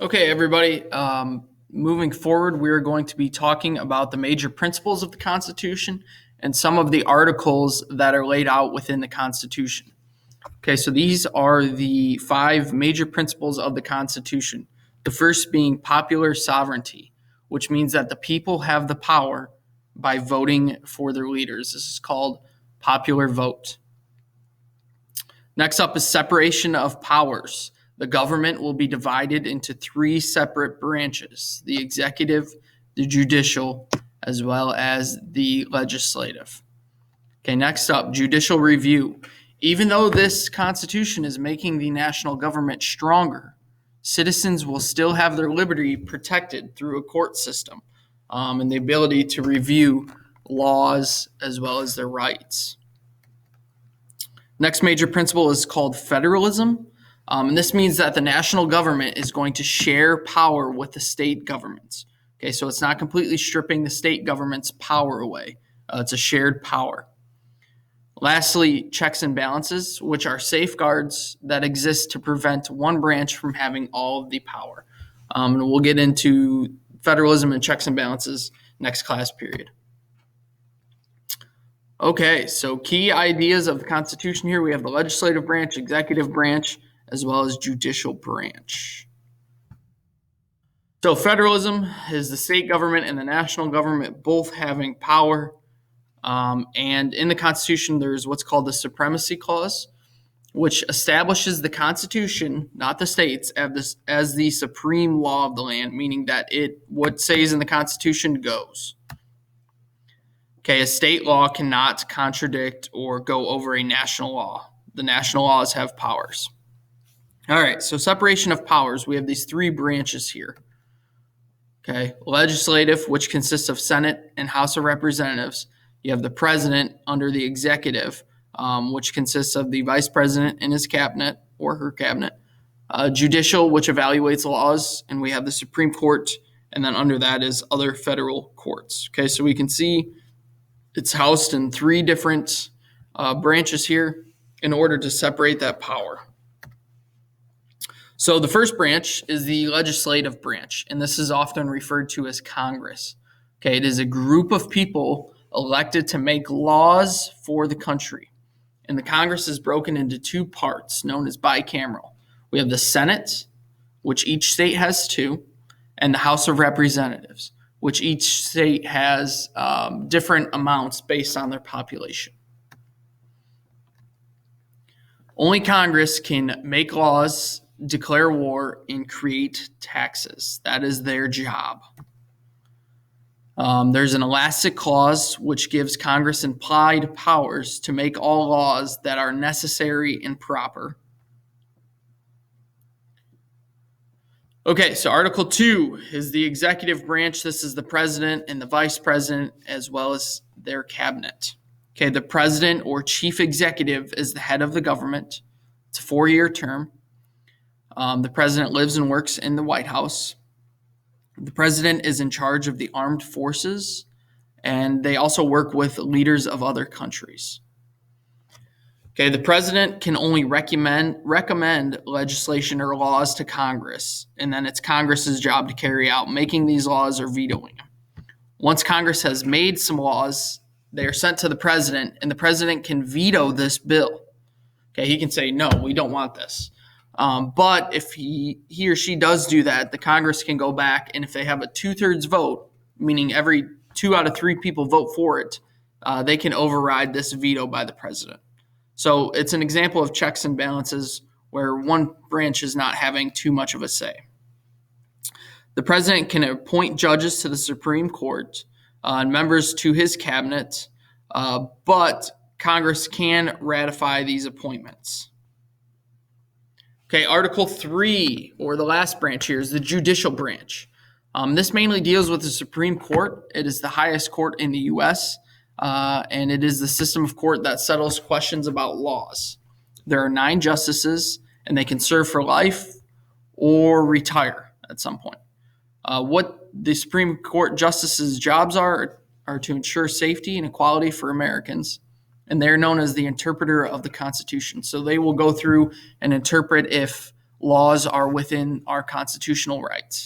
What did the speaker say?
Okay, everybody. Moving forward, we're going to be talking about the major principles of the Constitution and some of the articles that are laid out within the Constitution. Okay, so these are the five major principles of the Constitution. The first being popular sovereignty, which means that the people have the power by voting for their leaders. This is called popular vote. Next up is separation of powers. The government will be divided into three separate branches: the executive, the judicial, as well as the legislative. Okay, next up, judicial review. Even though this Constitution is making the national government stronger, citizens will still have their liberty protected through a court system and the ability to review laws as well as their rights. Next major principle is called federalism. And this means that the national government is going to share power with the state governments. Okay, so it's not completely stripping the state government's power away. It's a shared power. Lastly, checks and balances, which are safeguards that exist to prevent one branch from having all of the power. And we'll get into federalism and checks and balances next class period. Okay, so key ideas of the Constitution here. We have the legislative branch, executive branch, as well as judicial branch. So federalism is the state government and the national government both having power. And in the Constitution, there's what's called the Supremacy Clause, which establishes the Constitution, not the states, as the supreme law of the land, meaning that what says in the Constitution goes. Okay, a state law cannot contradict or go over a national law. The national laws have powers. All right, so separation of powers. We have these three branches here. Okay, legislative, which consists of Senate and House of Representatives. You have the president under the executive, which consists of the vice president and his cabinet or her cabinet. Judicial, which evaluates laws, and we have the Supreme Court, and then under that is other federal courts. Okay, so we can see it's housed in three different branches here in order to separate that power. So the first branch is the legislative branch, and this is often referred to as Congress. Okay, it is a group of people elected to make laws for the country. And the Congress is broken into two parts known as bicameral. We have the Senate, which each state has two, and the House of Representatives, which each state has different amounts based on their population. Only Congress can make laws, declare war, and create taxes. That is their job. There's an elastic clause which gives Congress implied powers to make all laws that are necessary and proper. Okay, so Article 2 is the executive branch. This is the president and the vice president as well as their cabinet. Okay, the president or chief executive is the head of the government. It's a 4-year term. The president lives and works in the White House. The president is in charge of the armed forces, and they also work with leaders of other countries. Okay, the president can only recommend legislation or laws to Congress, and then it's Congress's job to carry out making these laws or vetoing them. Once Congress has made some laws, they are sent to the president, and the president can veto this bill. Okay, he can say, no, we don't want this. But if he or she does do that, the Congress can go back, and if they have a 2/3 vote, meaning every 2 out of 3 people vote for it, they can override this veto by the president. So it's an example of checks and balances where one branch is not having too much of a say. The president can appoint judges to the Supreme Court and members to his cabinet, but Congress can ratify these appointments. Okay, Article 3, or the last branch here, is the judicial branch. This mainly deals with the Supreme Court. It is the highest court in the U.S., and it is the system of court that settles questions about laws. There are 9 justices, and they can serve for life or retire at some point. What the Supreme Court justices' jobs are to ensure safety and equality for Americans, and they're known as the interpreter of the Constitution. So they will go through and interpret if laws are within our constitutional rights.